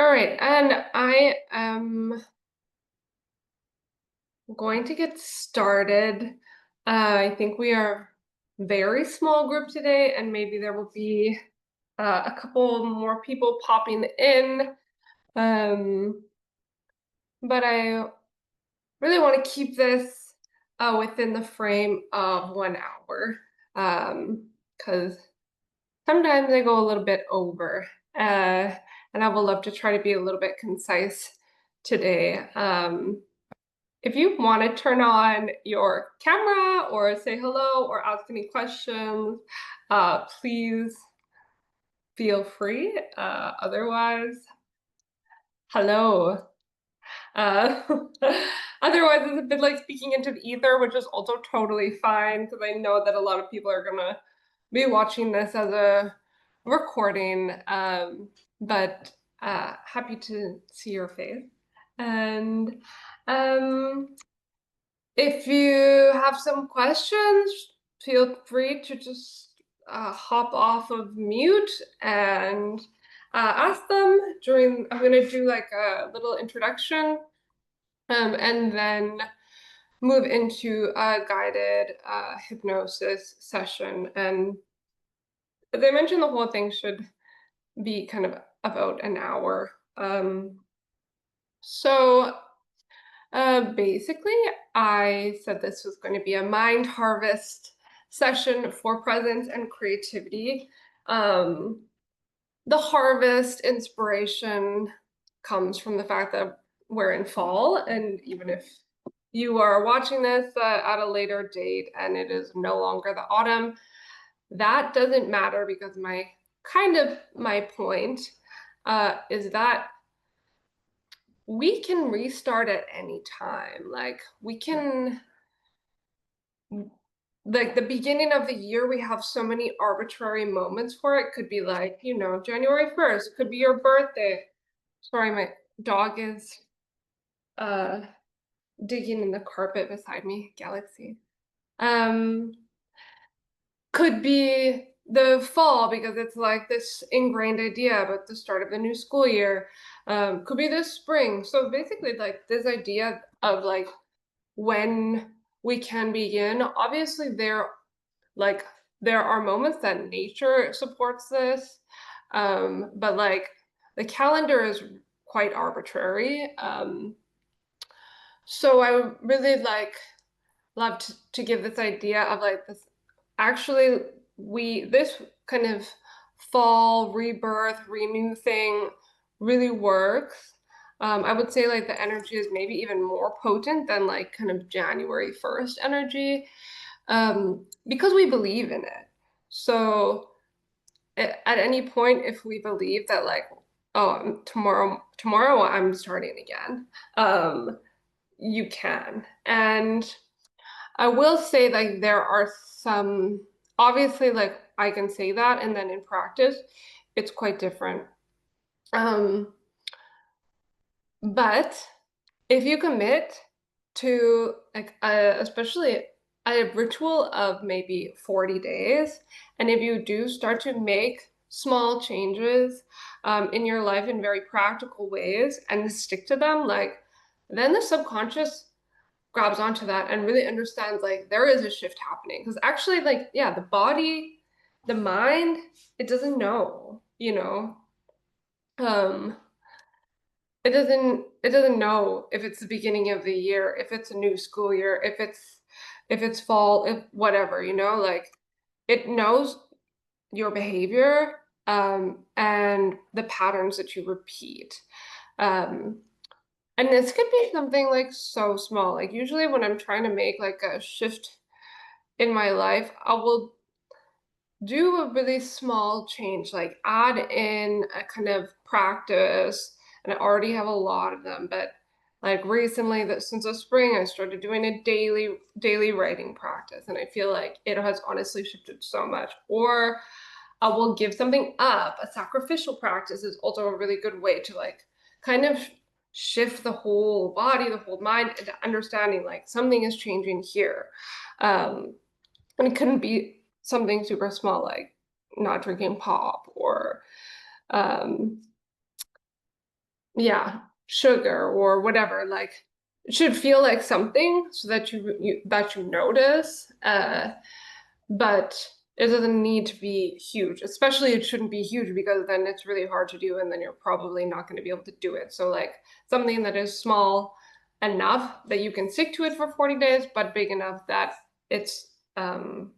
All right, and I am going to get started. I think we are very small group today, and maybe there will be a couple more people popping in. Um, but I really want to keep this within the frame of 1 hour, because sometimes I go a little bit over, and I will love to try to be a little bit concise today. If you want to turn on your camera or say hello or ask any questions, please feel free. Otherwise, hello. Uh, Otherwise, it's a bit like speaking into the ether, which is also totally fine because I know that a lot of people are gonna be watching this as a recording. But happy to see your face. And um, if you have some questions, feel free to just hop off of mute and ask them during. I'm gonna do like a little introduction, and then move into a guided hypnosis session. And as I mentioned, the whole thing should be kind of about an hour. So basically, I said this was going to be a mind harvest session for presence and creativity. Um, the harvest inspiration comes from the fact that we're in fall, and even if you are watching this at a later date and it is no longer the autumn, that doesn't matter because my point is that we can restart at any time. Like we can, like the beginning of the year, we have so many arbitrary moments for it. Could be like, January 1st, it could be your birthday. Sorry, my dog is uh digging in the carpet beside me, Galaxy. Um, could be the fall because it's like this ingrained idea about the start of the new school year. Could be this spring. So basically, like this idea of like when we can begin. Obviously, like there are moments that nature supports this, but like the calendar is quite arbitrary. So I would really love to give this idea of like this actually we this kind of fall rebirth renew thing really works. I would say like the energy is maybe even more potent than like kind of January 1st energy, because we believe in it. So at any point, if we believe that like, oh, tomorrow I'm starting again, um, you can. And I will say like there are some, obviously like I can say that, and then in practice, it's quite different. Um, but if you commit to like especially a ritual of maybe 40 days, and if you do start to make small changes in your life in very practical ways and stick to them, like then the subconscious grabs onto that and really understands like there is a shift happening. Because actually, like, yeah, the body, the mind, it doesn't know. Um, it doesn't know if it's the beginning of the year, if it's a new school year, if it's fall, if whatever, like it knows your behavior and the patterns that you repeat. Um, and this could be something like so small. Like usually when I'm trying to make like a shift in my life, I will do a really small change, like add in a kind of practice, and I already have a lot of them, but like recently that since the spring I started doing a daily writing practice, and I feel like it has honestly shifted so much. Or I will give something up. A sacrificial practice is also a really good way to like kind of shift the whole body, the whole mind into understanding like something is changing here. Um, and it couldn't be something super small like not drinking pop or um, yeah, sugar or whatever, like it should feel like something so that you notice. But it doesn't need to be huge. Especially it shouldn't be huge because then it's really hard to do and then you're probably not going to be able to do it. So like something that is small enough that you can stick to it for 40 days, but big enough that it's um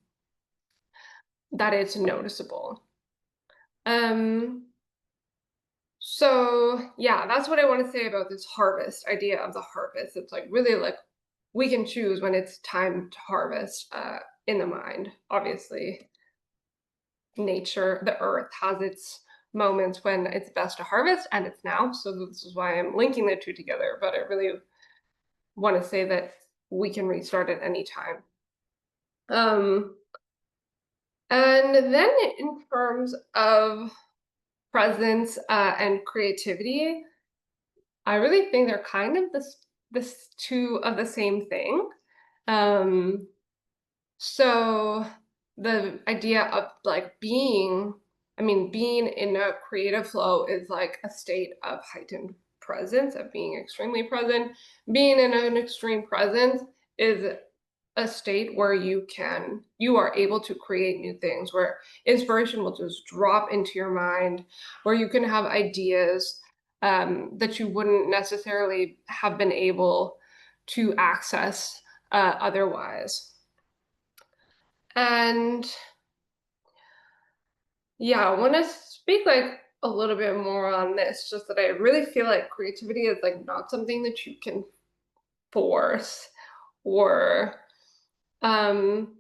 noticeable. Um so yeah, that's what I want to say about this harvest idea of the harvest. It's like really like we can choose when it's time to harvest in the mind. Obviously, nature, the earth has its moments when it's best to harvest, and it's now. So this is why I'm linking the two together. But I really want to say that we can restart at any time. Um, and then in terms of presence and creativity, I really think they're kind of this two of the same thing. Um, So the idea of like being in a creative flow is like a state of heightened presence, of being extremely present. Being in an extreme presence is a state where you are able to create new things, where inspiration will just drop into your mind, where you can have ideas that you wouldn't necessarily have been able to access otherwise. And yeah, I want to speak like a little bit more on this, just that I really feel like creativity is like not something that you can force or um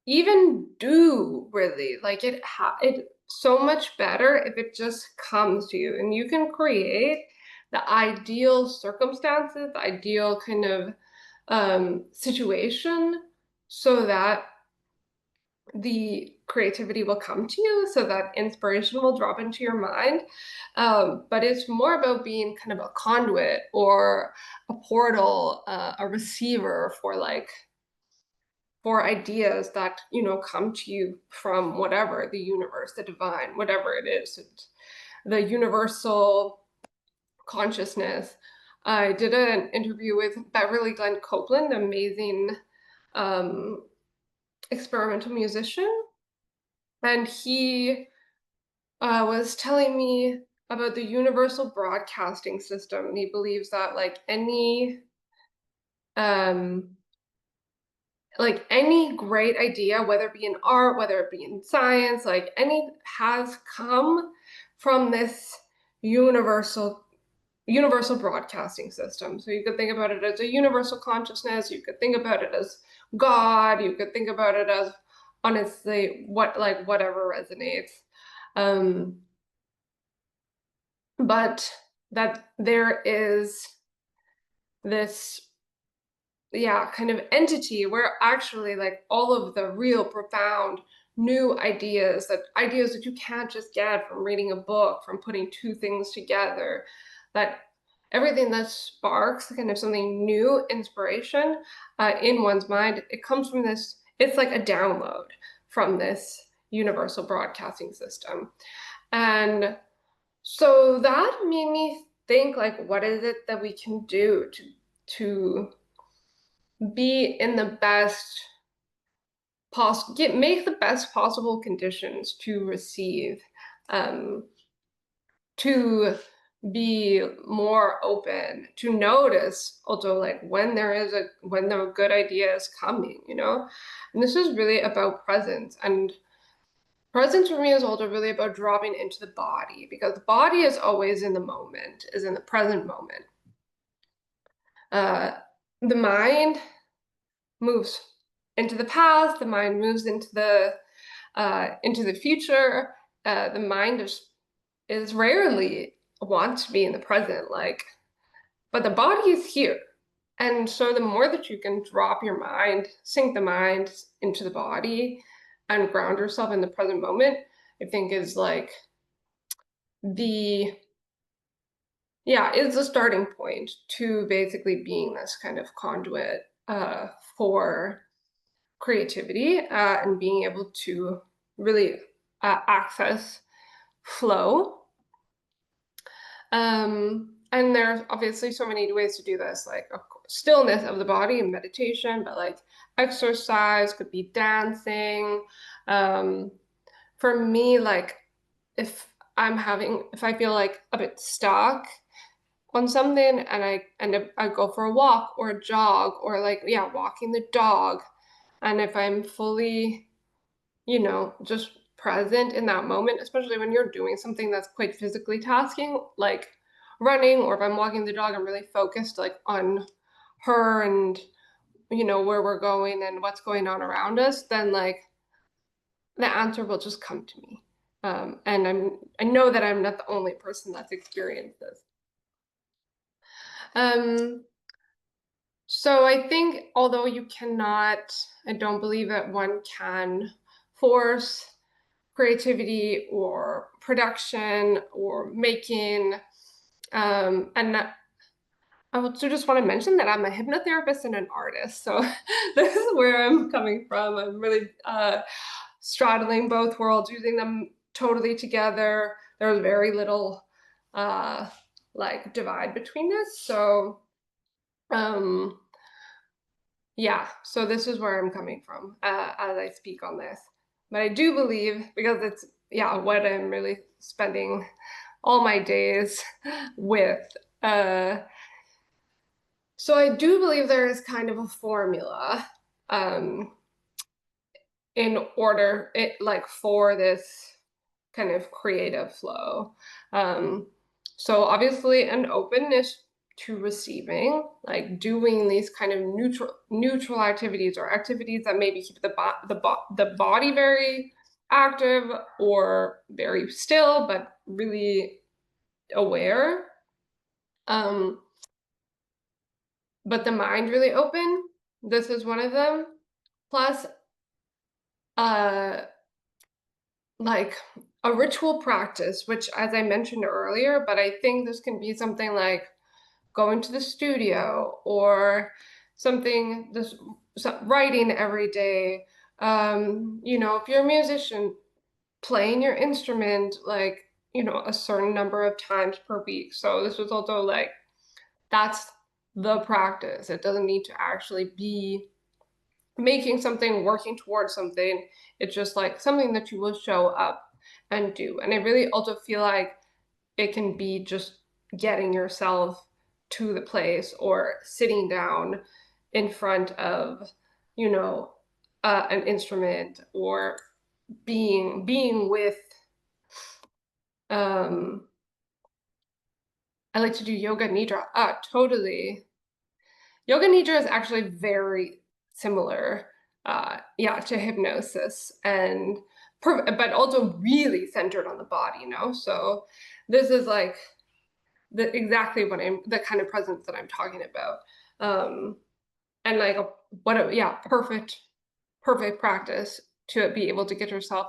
even do really. Like it so much better if it just comes to you and you can create the ideal circumstances, the ideal kind of situation so that the creativity will come to you, so that inspiration will drop into your mind. But it's more about being kind of a conduit or a portal, a receiver for ideas that come to you from whatever, the universe, the divine, whatever it is, the universal consciousness. I did an interview with Beverly Glenn Copeland, amazing um, experimental musician, and he was telling me about the universal broadcasting system. And he believes that um, any great idea, whether it be in art, whether it be in science, like any has come from this universal broadcasting system. So you could think about it as a universal consciousness, you could think about it as God, you could think about it as honestly whatever resonates. Um, but that there is this kind of entity where actually like all of the real profound new ideas, that you can't just get from reading a book, from putting two things together, that everything that sparks kind of something new, inspiration in one's mind, it comes from this. It's like a download from this universal broadcasting system. And so that made me think, like, what is it that we can do to be in the best make the best possible conditions to receive, um, to be more open, to notice also like when the good idea is coming, And this is really about presence. And presence for me is also really about dropping into the body, because the body is always in the moment, is in the present moment. The mind moves into the past, the mind moves into the future. The mind is rarely wants to be in the present, but the body is here. And so the more that you can drop your mind, sink the mind into the body and ground yourself in the present moment, I think is like the is the starting point to basically being this kind of conduit for creativity, and being able to really access flow. And there's obviously so many ways to do this, like of course, stillness of the body and meditation, but like exercise could be dancing. Um, for me, like if if I feel like a bit stuck on something and I go for a walk or a jog or like, yeah, walking the dog. And if I'm fully, just present in that moment, especially when you're doing something that's quite physically tasking, like running, or if I'm walking the dog, I'm really focused like on her and where we're going and what's going on around us, then like the answer will just come to me. And I know that I'm not the only person that's experienced this. Um, so I think although I don't believe that one can force creativity or production or making. And I also just want to mention that I'm a hypnotherapist and an artist. So this is where I'm coming from. I'm really straddling both worlds, using them totally together. There's very little uh, like divide between this. So um, yeah, so this is where I'm coming from as I speak on this. But I do believe, because it's, yeah, what I'm really spending all my days with. Uh, so I do believe there is kind of a formula um, in order, like for this kind of creative flow. Um, so obviously an openness to receiving, like doing these kind of neutral activities or activities that maybe keep the body very active or very still, but really aware. Um, but the mind really open. This is one of them. Plus, uh, like a ritual practice, which, as I mentioned earlier, but I think this can be something like going to the studio or something, writing every day. If you're a musician, playing your instrument like, a certain number of times per week. So this was also like, that's the practice. It doesn't need to actually be making something, working towards something. It's just like something that you will show up and do. And I really also feel like it can be just getting yourself to the place or sitting down in front of, an instrument, or being with. Um, I like to do yoga nidra. Totally. Yoga nidra is actually very similar, yeah, to hypnosis, and but also really centered on the body. So this is like exactly the kind of presence that I'm talking about, and like yeah, perfect practice to be able to get yourself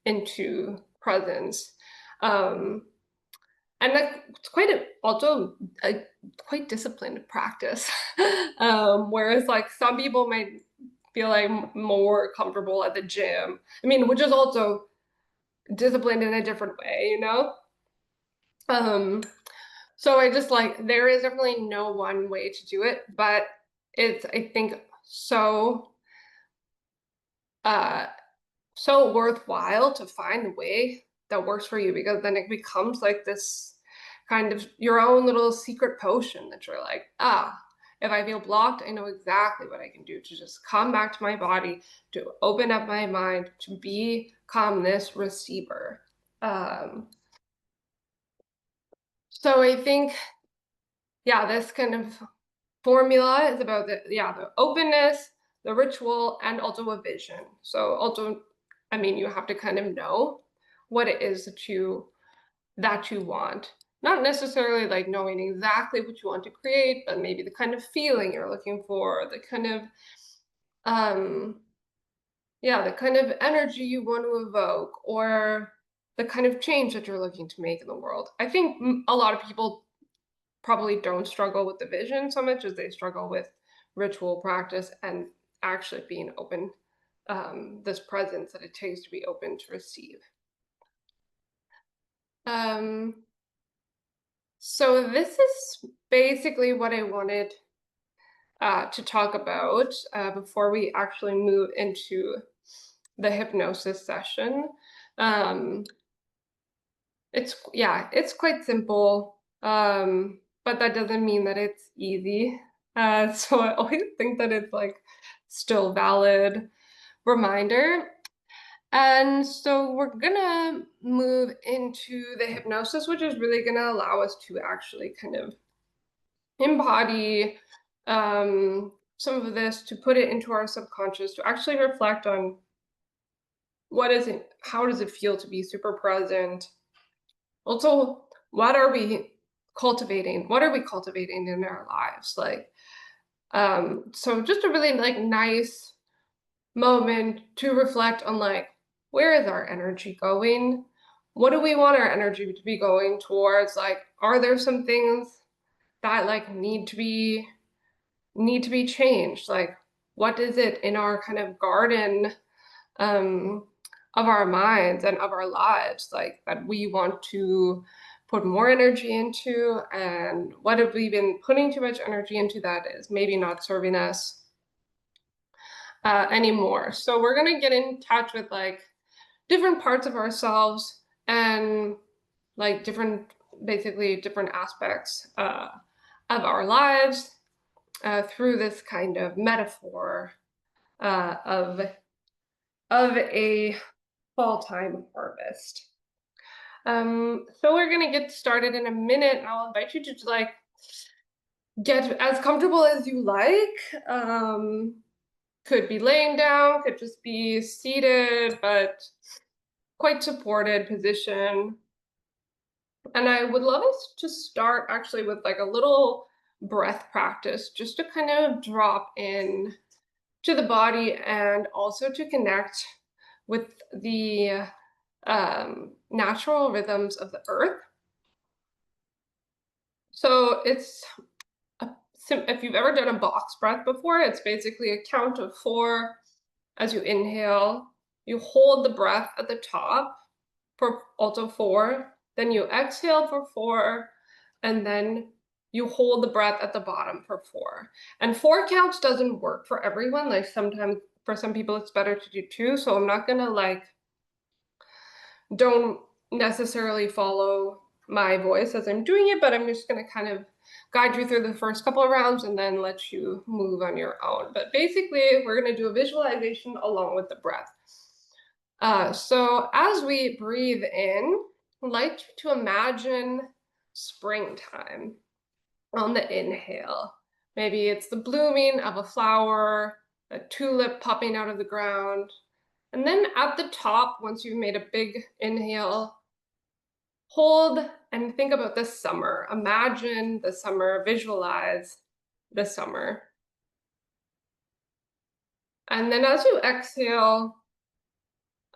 into presence. Um, and like it's also a quite disciplined practice. Whereas like some people might feel like more comfortable at the gym. I mean, which is also disciplined in a different way. Um, so I just like, there is definitely no one way to do it, but it's, I think, uh so worthwhile to find the way that works for you, because then it becomes like this kind of your own little secret potion that you're like, if I feel blocked, I know exactly what I can do to just come back to my body, to open up my mind, to become this receiver. Um, so I think, yeah, this kind of formula is about the openness, the ritual, and also a vision. So also, I mean, you have to kind of know what it is that you want. Not necessarily like knowing exactly what you want to create, but maybe the kind of feeling you're looking for, the kind of um yeah, the kind of energy you want to evoke, or the kind of change that you're looking to make in the world. I think a lot of people probably don't struggle with the vision so much as they struggle with ritual practice and actually being open, this presence that it takes to be open to receive. Um, So this is basically what I wanted to talk about before we actually move into the hypnosis session. Um, it's quite simple, but that doesn't mean that it's easy. So I always think that it's like still valid reminder. And so we're gonna move into the hypnosis, which is really gonna allow us to actually kind of embody some of this, to put it into our subconscious, to actually reflect on what is it, how does it feel to be super present. Also, what are we cultivating? What are we cultivating in our lives? So just a really like nice moment to reflect on like, where is our energy going? What do we want our energy to be going towards? Like, are there some things that like need to be changed? Like, what is it in our kind of garden um, of our minds and of our lives, like that we want to put more energy into? And what have we been putting too much energy into that is maybe not serving us anymore? So we're gonna get in touch with like different parts of ourselves and like basically different aspects of our lives through this kind of metaphor uh, of of a fall time harvest. So we're gonna get started in a minute, and I'll invite you to like get as comfortable as you like. Could be laying down, could just be seated, but quite supported position. And I would love us to start actually with like a little breath practice, just to kind of drop in to the body and also to connect with the natural rhythms of the earth. So if you've ever done a box breath before, it's basically a count of 4 as you inhale. You hold the breath at the top for also 4, then you exhale for 4, and then you hold the breath at the bottom for 4. And 4 counts doesn't work for everyone. Like sometimes for some people it's better to do 2, so I'm not gonna like, don't necessarily follow my voice as I'm doing it, but I'm just gonna kind of guide you through the first couple of rounds and then let you move on your own. But basically, we're gonna do a visualization along with the breath. So as we breathe in, I'd like you to imagine springtime on the inhale. Maybe it's the blooming of a flower, a tulip popping out of the ground. And then at the top, once you've made a big inhale, hold and think about the summer. Imagine the summer, visualize the summer. And then as you exhale,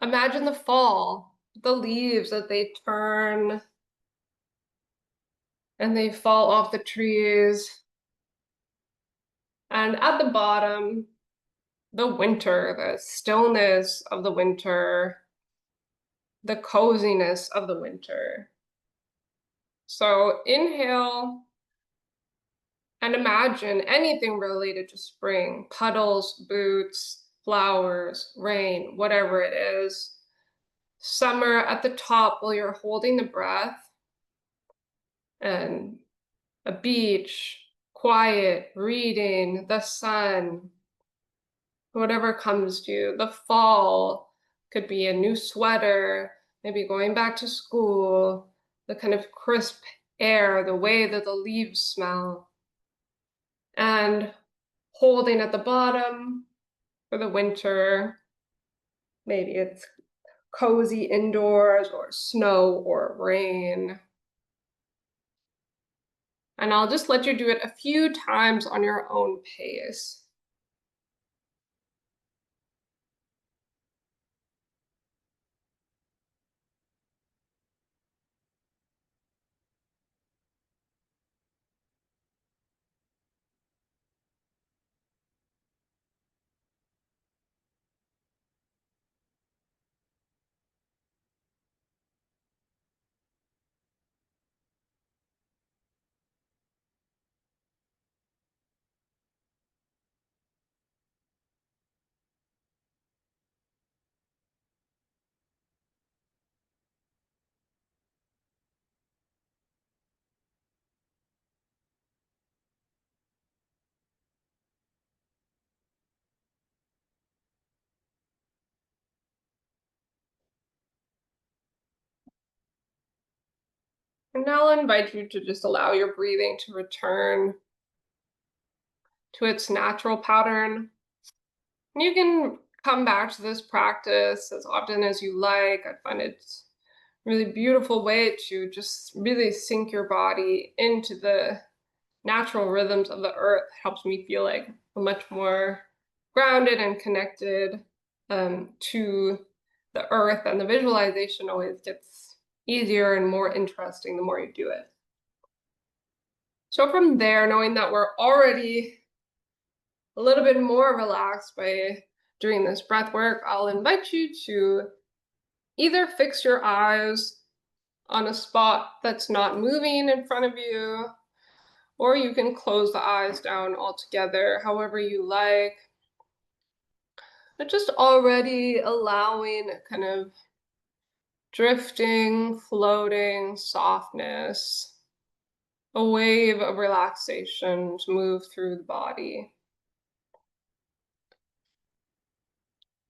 imagine the fall, the leaves as they turn and they fall off the trees. And at the bottom, the winter, the stillness of the winter, the coziness of the winter. So inhale and imagine anything related to spring: puddles, boots, flowers, rain, whatever it is. Summer at the top while you're holding the breath, and a beach, quiet, reading, the sun, whatever comes to you. The fall could be a new sweater, maybe going back to school, the kind of crisp air, the way that the leaves smell. And holding at the bottom for the winter, maybe it's cozy indoors or snow or rain. And I'll just let you do it a few times on your own pace. And now I'll invite you to just allow your breathing to return to its natural pattern. And you can come back to this practice as often as you like. I find it's a really beautiful way to just really sink your body into the natural rhythms of the earth. It helps me feel like much more grounded and connected to the earth, and the visualization always gets easier and more interesting the more you do it. So from there, knowing that we're already a little bit more relaxed by doing this breath work, I'll invite you to either fix your eyes on a spot that's not moving in front of you, or you can close the eyes down altogether, however you like. But just already allowing kind of drifting, floating softness, a wave of relaxation to move through the body.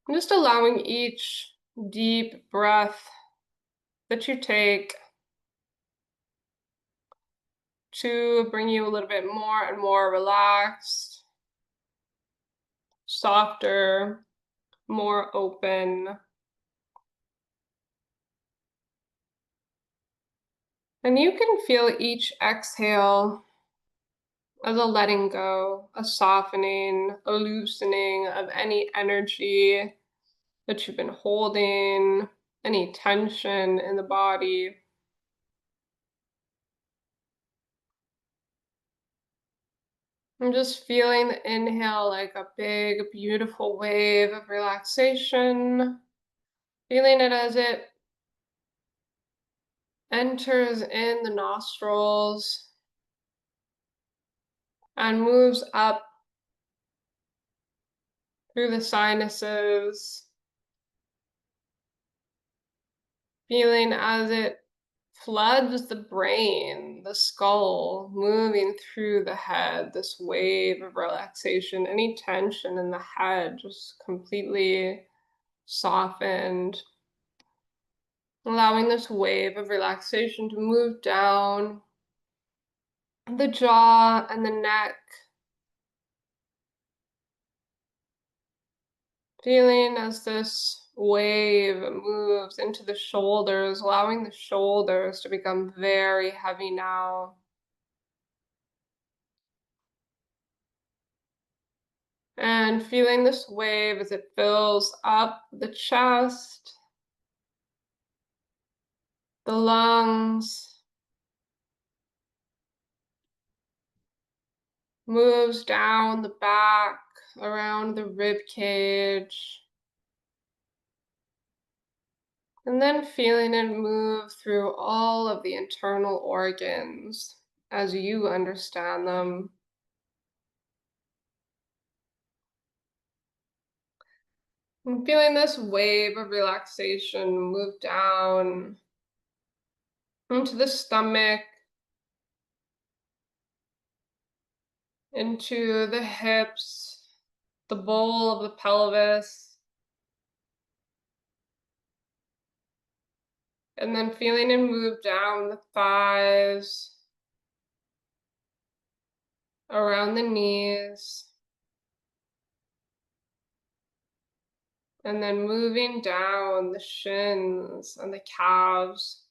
And just allowing each deep breath that you take to bring you a little bit more and more relaxed, softer, more open. And you can feel each exhale as a letting go, a softening, a loosening of any energy that you've been holding, any tension in the body. I'm just feeling the inhale like a big, beautiful wave of relaxation, feeling it as it enters in the nostrils and moves up through the sinuses, feeling as it floods the brain, the skull, moving through the head, this wave of relaxation, any tension in the head just completely softened, allowing this wave of relaxation to move down the jaw and the neck, feeling as this wave moves into the shoulders, allowing the shoulders to become very heavy now. And feeling this wave as it fills up the chest, the lungs, moves down the back, around the rib cage, and then feeling it move through all of the internal organs as you understand them. And feeling this wave of relaxation move down into the stomach, into the hips, the bowl of the pelvis, and then feeling it move down the thighs, around the knees, and then moving down the shins and the calves,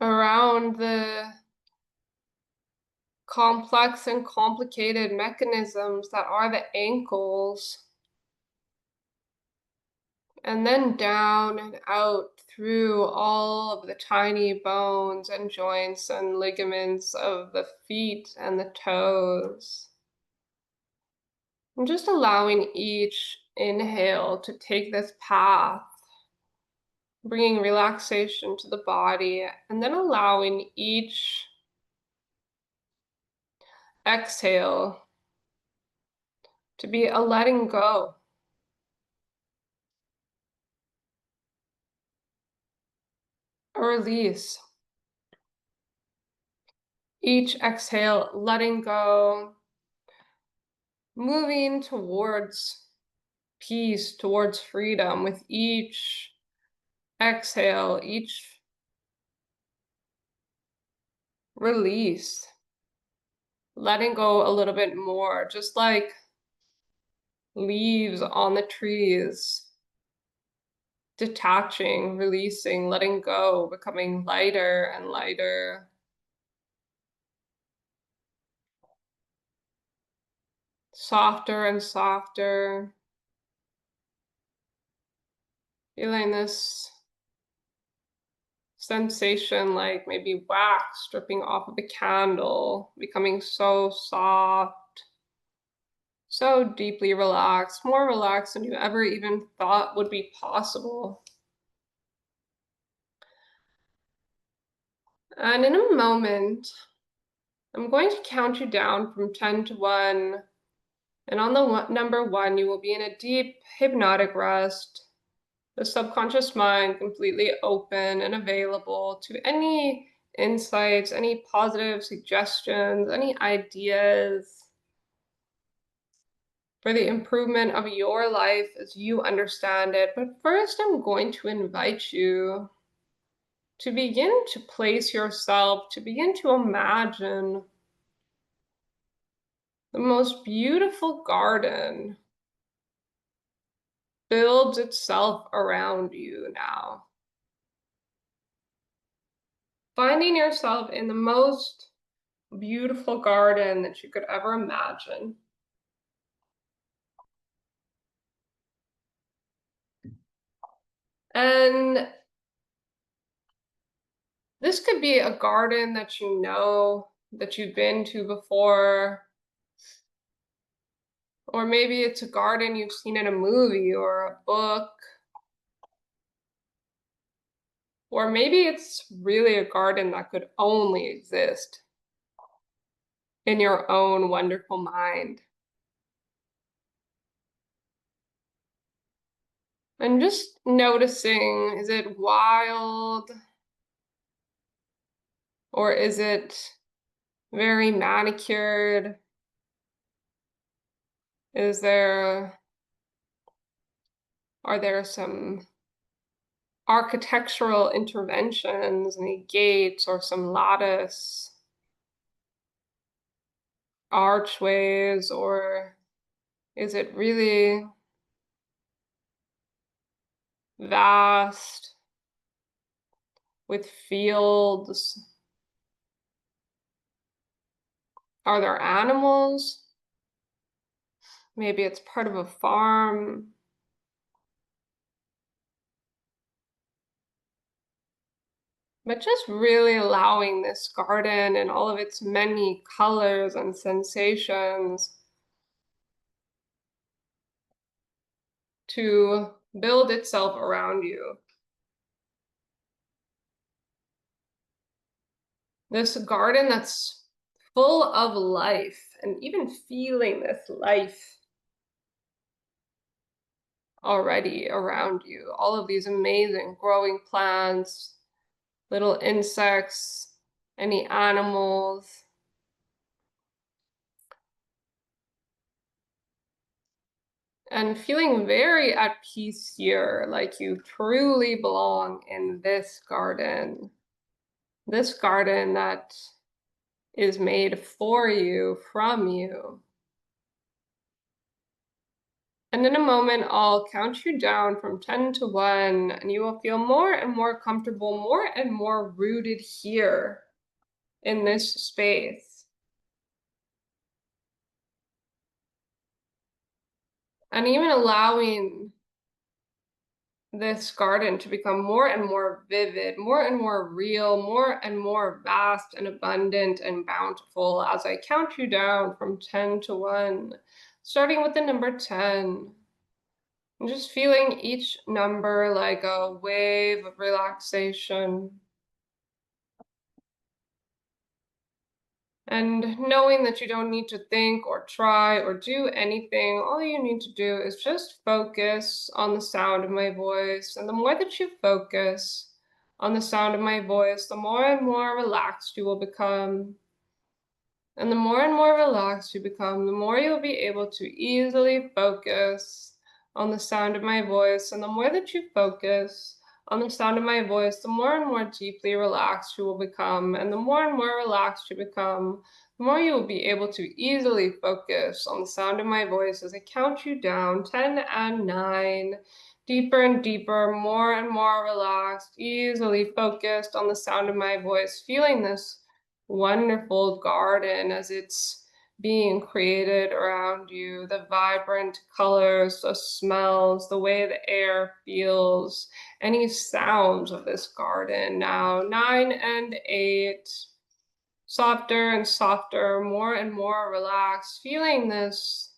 around the complex and complicated mechanisms that are the ankles, and then down and out through all of the tiny bones and joints and ligaments of the feet and the toes. And just allowing each inhale to take this path, bringing relaxation to the body, and then allowing each exhale to be a letting go, a release. Each exhale, letting go, moving towards peace, towards freedom with each exhale, each release, letting go a little bit more, just like leaves on the trees, detaching, releasing, letting go, becoming lighter and lighter. Softer and softer. Feeling this sensation like maybe wax stripping off of a candle, becoming so soft, so deeply relaxed, more relaxed than you ever even thought would be possible. And in a moment, I'm going to count you down from 10 to 1. And on the number 1, you will be in a deep hypnotic rest, the subconscious mind completely open and available to any insights, any positive suggestions, any ideas for the improvement of your life as you understand it. But first, I'm going to invite you to begin to place yourself, to begin to imagine the most beautiful garden builds itself around you now. Finding yourself in the most beautiful garden that you could ever imagine. And this could be a garden that you know, that you've been to before, or maybe it's a garden you've seen in a movie or a book, or maybe it's really a garden that could only exist in your own wonderful mind. And just noticing, is it wild or is it very manicured? Is there, are there some architectural interventions, any gates or some lattice archways, or is it really vast with fields? Are there animals? Maybe it's part of a farm. But just really allowing this garden and all of its many colors and sensations to build itself around you. This garden that's full of life, and even feeling this life already around you. All of these amazing growing plants, little insects, any animals. And feeling very at peace here, like you truly belong in this garden. This garden that is made for you, from you. And in a moment, I'll count you down from 10 to 1, and you will feel more and more comfortable, more and more rooted here in this space. And even allowing this garden to become more and more vivid, more and more real, more and more vast and abundant and bountiful as I count you down from 10 to 1, starting with the number 10. And just feeling each number like a wave of relaxation. And knowing that you don't need to think or try or do anything, all you need to do is just focus on the sound of my voice. And the more that you focus on the sound of my voice, the more and more relaxed you will become. And the more and more relaxed you become, the more you'll be able to easily focus on the sound of my voice. And the more that you focus on the sound of my voice, the more and more deeply relaxed you will become. And the more and more relaxed you become, the more you will be able to easily focus on the sound of my voice as I count you down 10 and 9. Deeper and deeper, more and more relaxed, easily focused on the sound of my voice, feeling this wonderful garden as it's being created around you, the vibrant colors, the smells, the way the air feels, any sounds of this garden. Now, 9 and 8, softer and softer, more and more relaxed, feeling this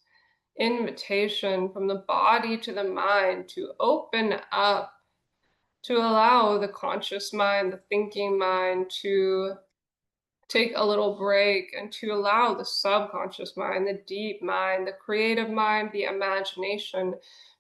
invitation from the body to the mind to open up, to allow the conscious mind, the thinking mind to take a little break and to allow the subconscious mind, the deep mind, the creative mind, the imagination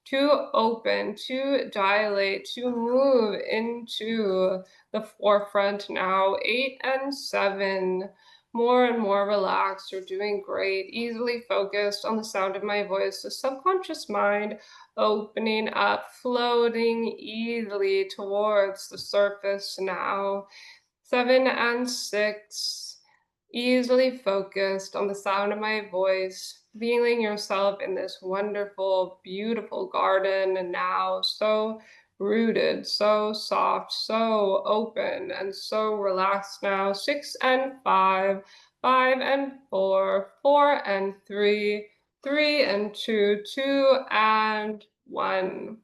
to open, to dilate, to move into the forefront now. 8 and 7, more and more relaxed. You're doing great, easily focused on the sound of my voice. The subconscious mind opening up, floating easily towards the surface now. 7 and 6, easily focused on the sound of my voice, feeling yourself in this wonderful, beautiful garden, and now so rooted, so soft, so open, and so relaxed now. 6 and 5, 5 and 4, 4 and 3, 3 and 2, 2 and 1.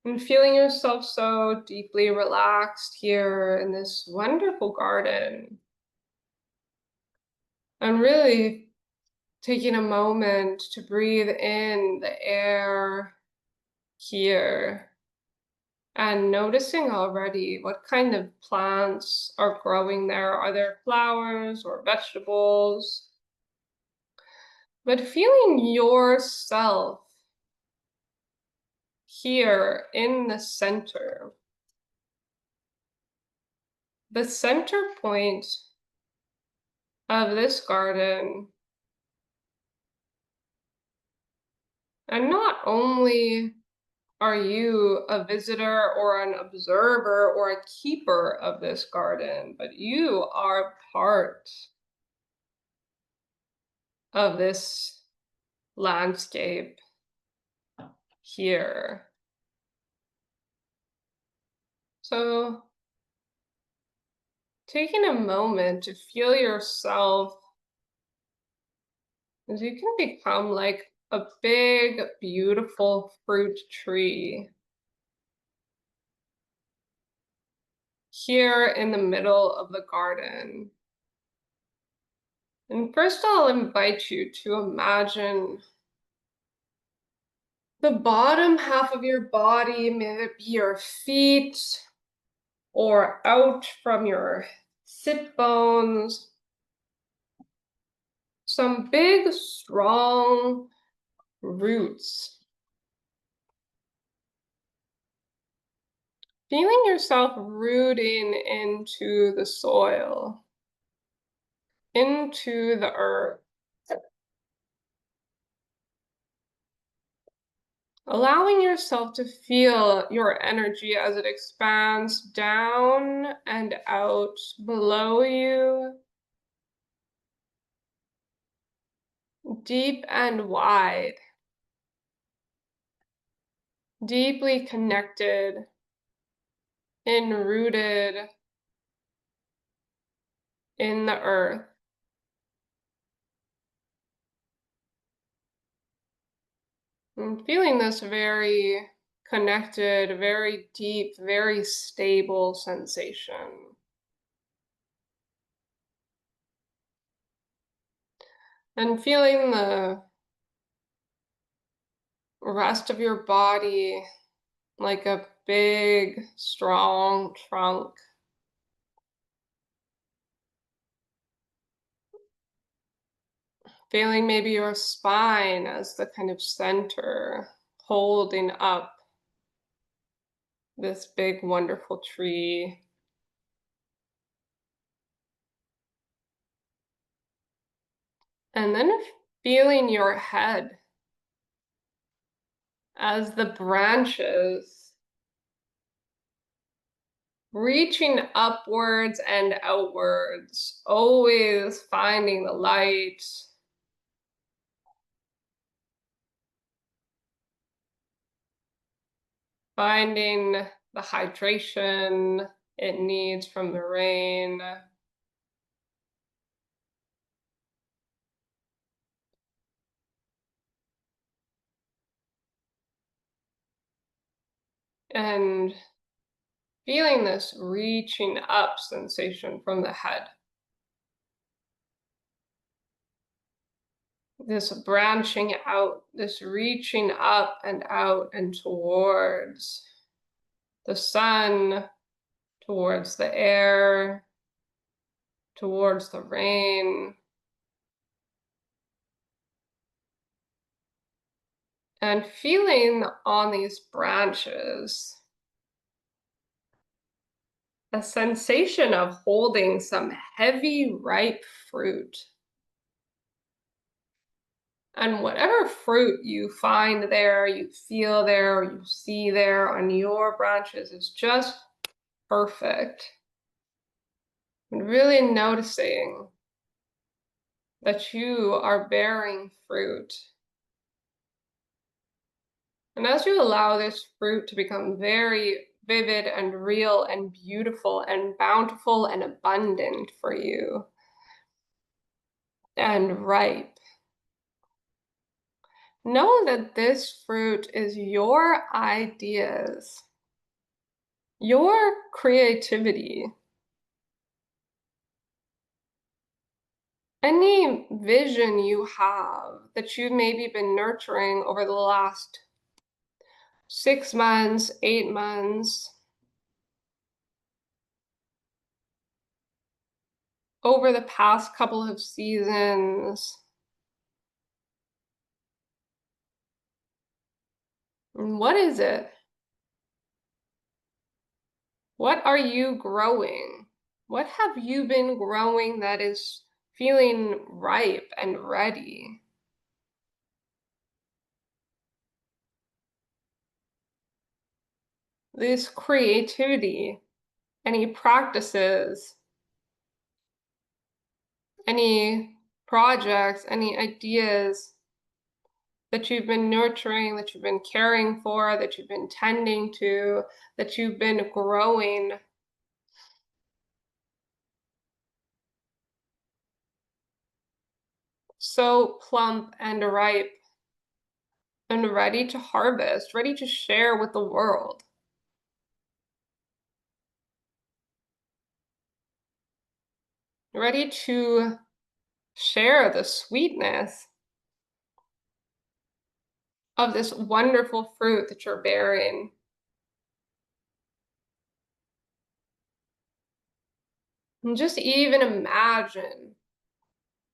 And feeling yourself so deeply relaxed here in this wonderful garden. And really taking a moment to breathe in the air here and noticing already what kind of plants are growing there. Are there flowers or vegetables? But feeling yourself here in the center point of this garden. And not only are you a visitor or an observer or a keeper of this garden, but you are part of this landscape here. So taking a moment to feel yourself as you can become like a big, beautiful fruit tree here in the middle of the garden. And first I'll invite you to imagine the bottom half of your body, may it be your feet or out from your sit bones. Some big, strong roots. Feeling yourself rooting into the soil, into the earth. Allowing yourself to feel your energy as it expands down and out below you, deep and wide, deeply connected and rooted in the earth. And feeling this very connected, very deep, very stable sensation. And feeling the rest of your body like a big, strong trunk. Feeling maybe your spine as the kind of center holding up this big, wonderful tree. And then feeling your head as the branches reaching upwards and outwards, always finding the light, finding the hydration it needs from the rain, and feeling this reaching up sensation from the head. This branching out, this reaching up and out and towards the sun, towards the air, towards the rain, and feeling on these branches a sensation of holding some heavy, ripe fruit. And whatever fruit you find there, you feel there, or you see there on your branches is just perfect. And really noticing that you are bearing fruit. And as you allow this fruit to become very vivid and real and beautiful and bountiful and abundant for you and ripe, know that this fruit is your ideas, your creativity, any vision you have that you've maybe been nurturing over the last 6 months, 8 months, over the past couple of seasons. What is it? What are you growing? What have you been growing that is feeling ripe and ready? This creativity, any practices, any projects, any ideas that you've been nurturing, that you've been caring for, that you've been tending to, that you've been growing. So plump and ripe and ready to harvest, ready to share with the world. Ready to share the sweetness of this wonderful fruit that you're bearing. And just even imagine,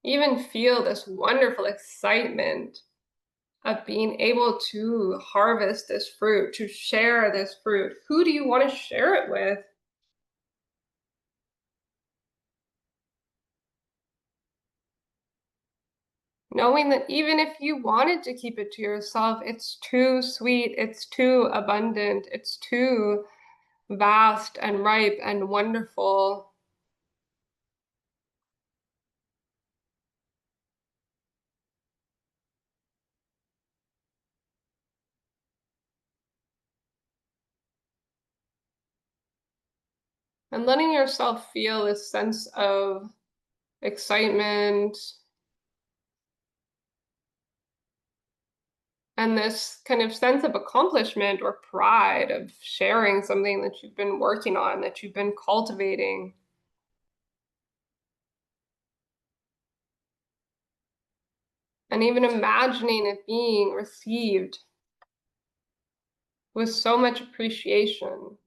even feel this wonderful excitement of being able to harvest this fruit, to share this fruit. Who do you want to share it with? Knowing that even if you wanted to keep it to yourself, it's too sweet, it's too abundant, it's too vast and ripe and wonderful. And letting yourself feel this sense of excitement and this kind of sense of accomplishment or pride of sharing something that you've been working on, that you've been cultivating. And even imagining it being received with so much appreciation.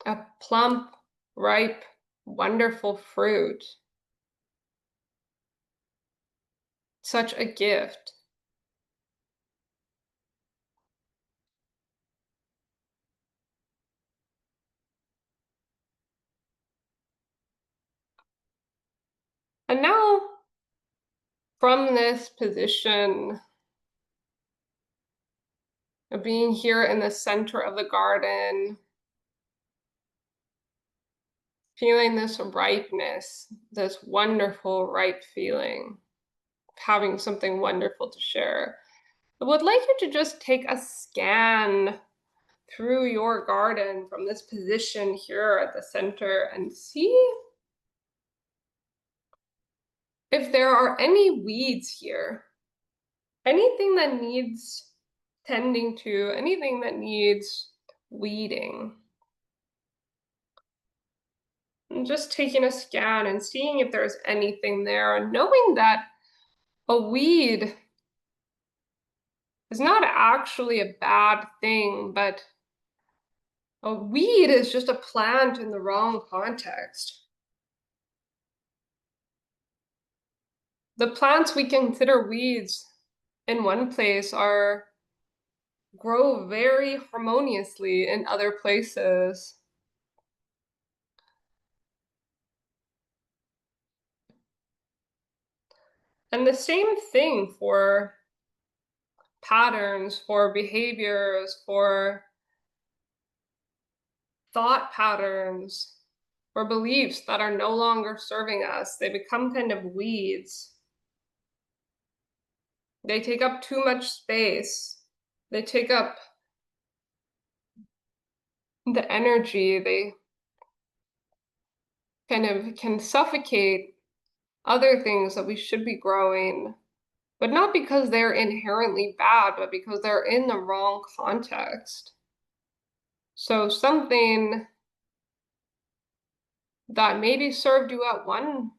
A plump, ripe, wonderful fruit. Such a gift. And now, from this position of being here in the center of the garden, feeling this ripeness, this wonderful, ripe feeling, having something wonderful to share. I would like you to just take a scan through your garden from this position here at the center and see if there are any weeds here, anything that needs tending to, anything that needs weeding. And just taking a scan and seeing if there's anything there, and knowing that a weed is not actually a bad thing, but a weed is just a plant in the wrong context. The plants we consider weeds in one place grow very harmoniously in other places. And the same thing for patterns, for behaviors, for thought patterns, for beliefs that are no longer serving us. They become kind of weeds. They take up too much space. They take up the energy. They kind of can suffocate other things that we should be growing, but not because they're inherently bad, but because they're in the wrong context. So something that maybe served you at one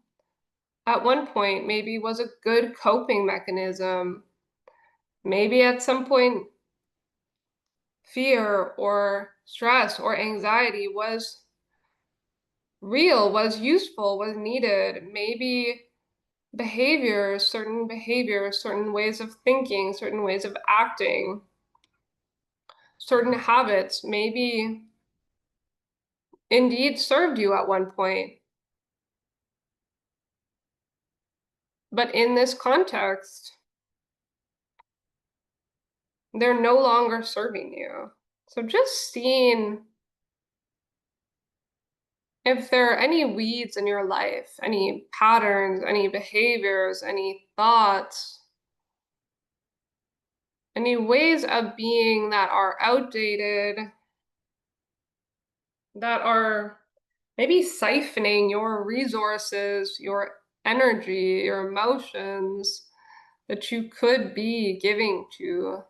point, maybe was a good coping mechanism. Maybe at some point, fear or stress or anxiety was real, was useful, was needed. Maybe behaviors, certain ways of thinking, certain ways of acting, certain habits, maybe indeed served you at one point. But in this context, they're no longer serving you. So just seeing if there are any weeds in your life, any patterns, any behaviors, any thoughts, any ways of being that are outdated, that are maybe siphoning your resources, your energy, your emotions that you could be giving to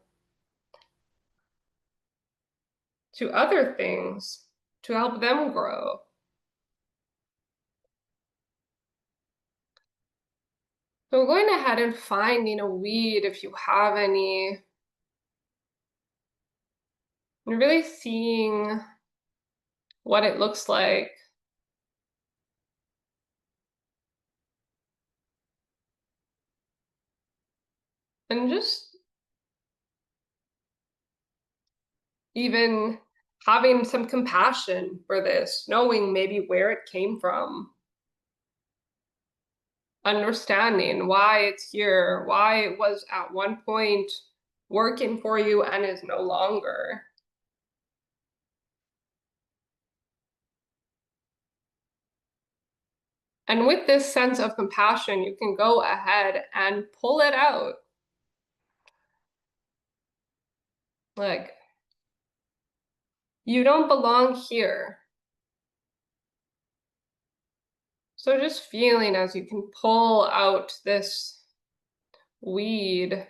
other things to help them grow. So going ahead and finding a weed if you have any, and really seeing what it looks like. And just even having some compassion for this, knowing maybe where it came from, understanding why it's here, why it was at one point working for you and is no longer. And with this sense of compassion, you can go ahead and pull it out. Like, you don't belong here. So just feeling as you can pull out this weed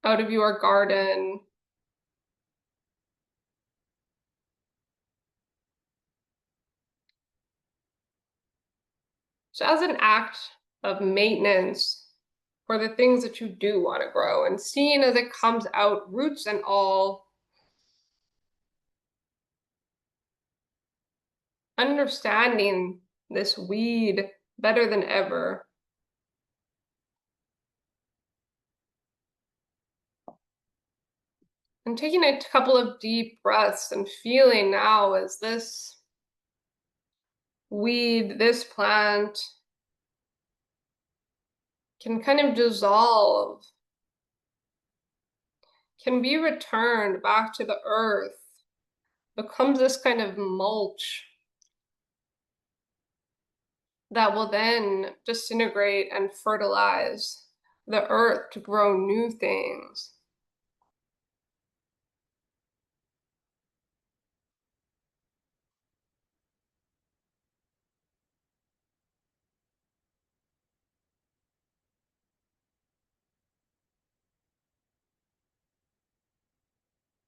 out of your garden. So as an act of maintenance for the things that you do want to grow, and seeing as it comes out, roots and all, understanding this weed better than ever. And taking a couple of deep breaths and feeling now as this weed, this plant can kind of dissolve, can be returned back to the earth, becomes this kind of mulch that will then disintegrate and fertilize the earth to grow new things.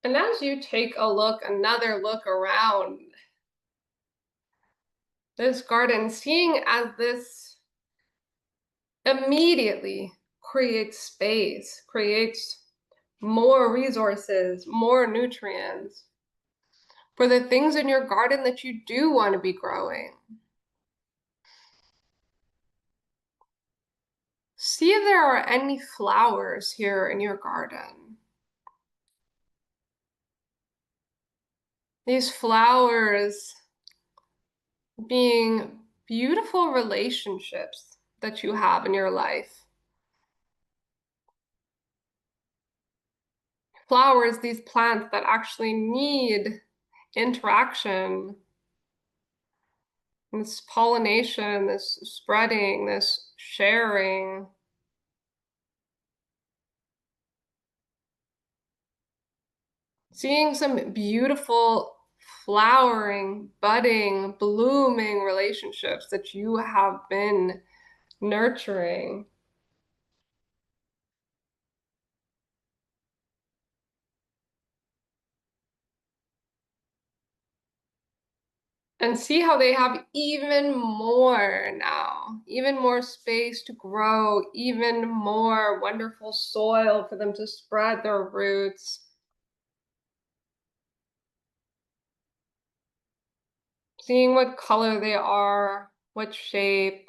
And as you take another look around this garden, seeing as this immediately creates space, creates more resources, more nutrients for the things in your garden that you do want to be growing. See if there are any flowers here in your garden. These flowers being beautiful relationships that you have in your life. Flowers, these plants that actually need interaction, this pollination, this spreading, this sharing. Seeing some beautiful flowering, budding, blooming relationships that you have been nurturing. And see how they have even more now, even more space to grow, even more wonderful soil for them to spread their roots. Seeing what color they are, what shape.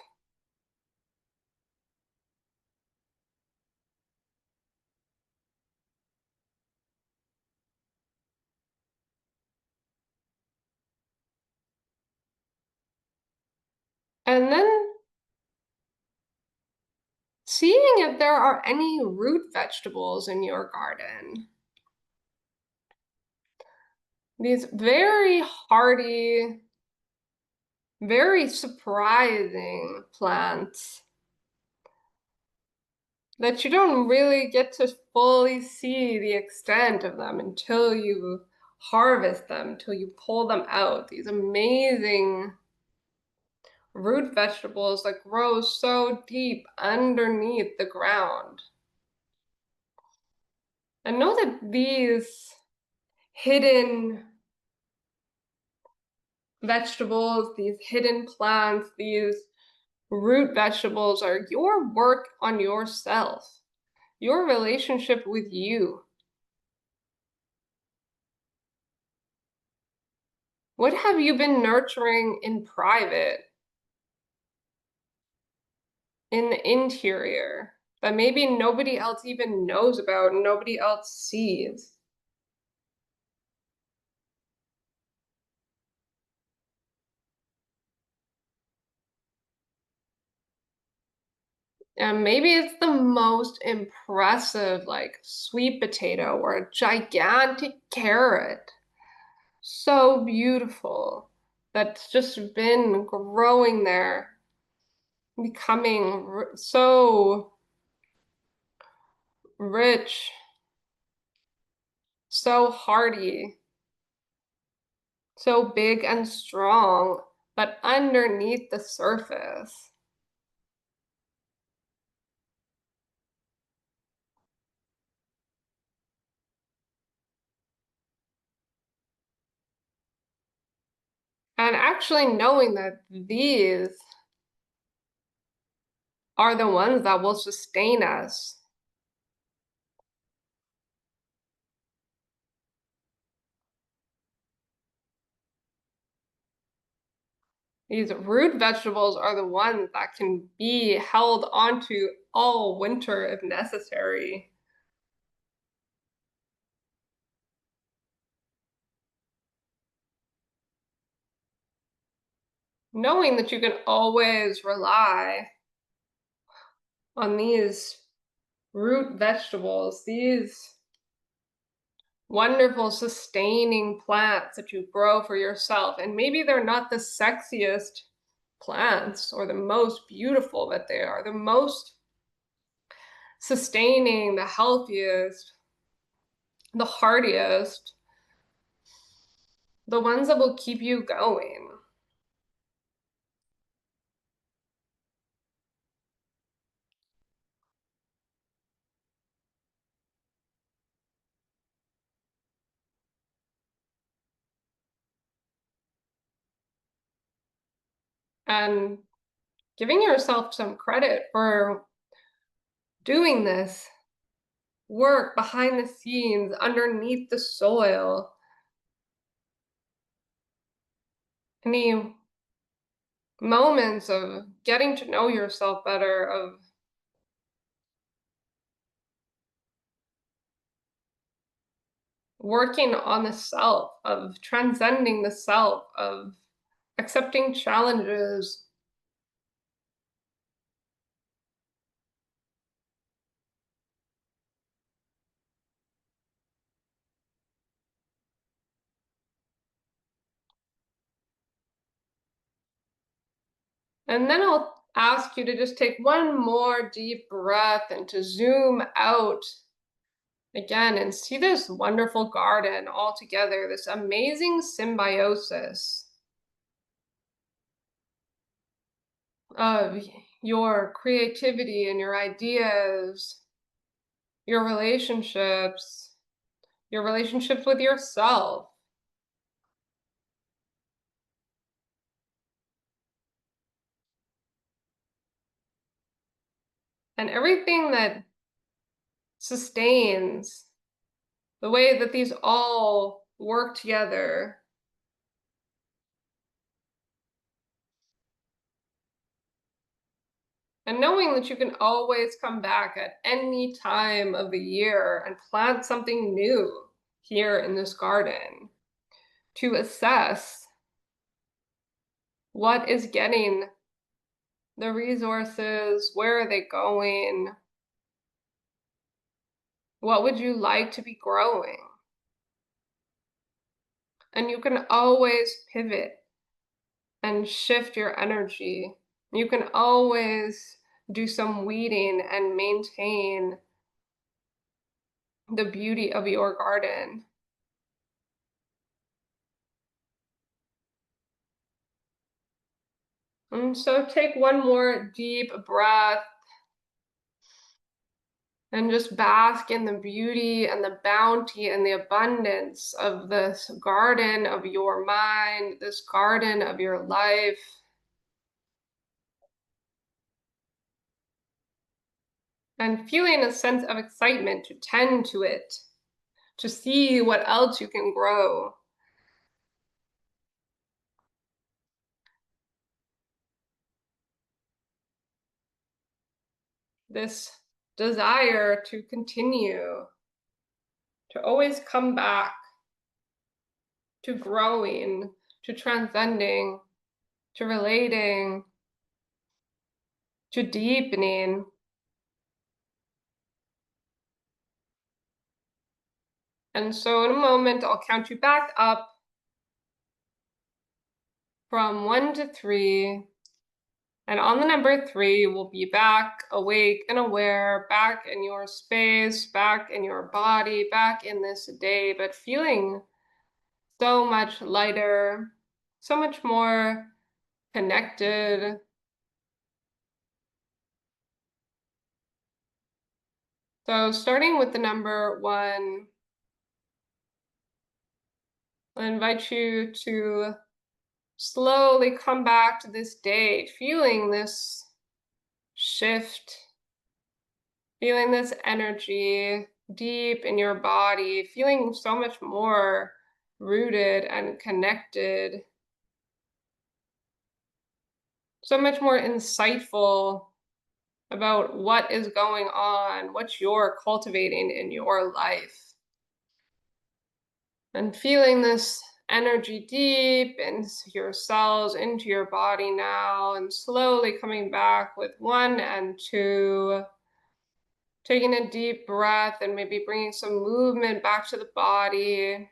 And then seeing if there are any root vegetables in your garden. These very hardy, very surprising plants that you don't really get to fully see the extent of them until you harvest them, until you pull them out. These amazing root vegetables that grow so deep underneath the ground. And know that these hidden vegetables, these hidden plants, these root vegetables are your work on yourself, your relationship with you. What have you been nurturing in private, in the interior, that maybe nobody else even knows about and nobody else sees? And maybe it's the most impressive, like sweet potato or a gigantic carrot. So beautiful. That's just been growing there, becoming so rich, so hearty, so big and strong, but underneath the surface. And actually knowing that these are the ones that will sustain us. These root vegetables are the ones that can be held onto all winter if necessary. Knowing that you can always rely on these root vegetables, these wonderful, sustaining plants that you grow for yourself. And maybe they're not the sexiest plants or the most beautiful, but they are the most sustaining, the healthiest, the hardiest, the ones that will keep you going. And giving yourself some credit for doing this work behind the scenes, underneath the soil. Any moments of getting to know yourself better, of working on the self, of transcending the self, of accepting challenges. And then I'll ask you to just take one more deep breath and to zoom out again and see this wonderful garden all together, this amazing symbiosis of your creativity and your ideas, your relationships with yourself, and everything that sustains the way that these all work together. And knowing that you can always come back at any time of the year and plant something new here in this garden to assess what is getting the resources, where are they going, what would you like to be growing? And you can always pivot and shift your energy. You can always do some weeding and maintain the beauty of your garden. And so take one more deep breath and just bask in the beauty and the bounty and the abundance of this garden of your mind, this garden of your life. And feeling a sense of excitement to tend to it, to see what else you can grow. This desire to continue, to always come back to growing, to transcending, to relating, to deepening. And so in a moment, I'll count you back up from 1 to 3. And on the number 3, we'll be back awake and aware, back in your space, back in your body, back in this day, but feeling so much lighter, so much more connected. So starting with the number 1, I invite you to slowly come back to this day, feeling this shift, feeling this energy deep in your body, feeling so much more rooted and connected, so much more insightful about what is going on, what you're cultivating in your life. And feeling this energy deep into your cells, into your body now, and slowly coming back with 1 and 2. Taking a deep breath and maybe bringing some movement back to the body.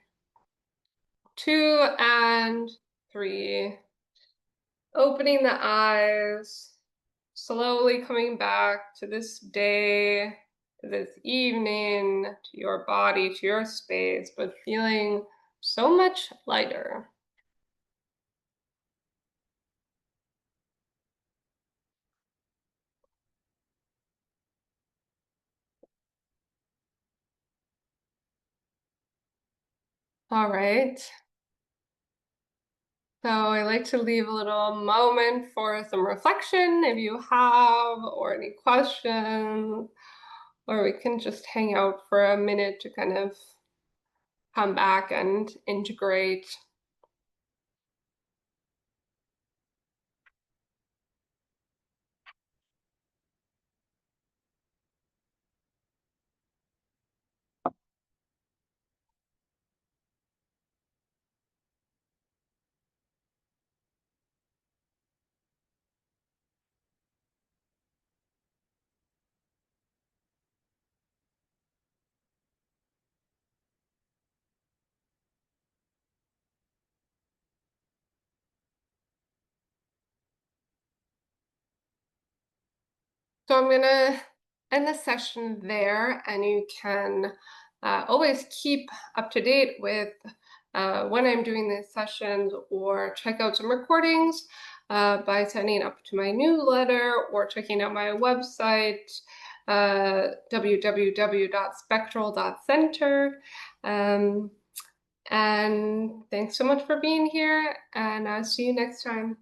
2 and 3. Opening the eyes, slowly coming back to this day, to this evening, to your body, to your space, but feeling so much lighter. All right. So I like to leave a little moment for some reflection if you have, or any questions, or we can just hang out for a minute to kind of come back and integrate. So I'm gonna end the session there, and you can always keep up to date with when I'm doing these sessions, or check out some recordings by signing up to my newsletter or checking out my website, www.spectral.center. And thanks so much for being here, and I'll see you next time.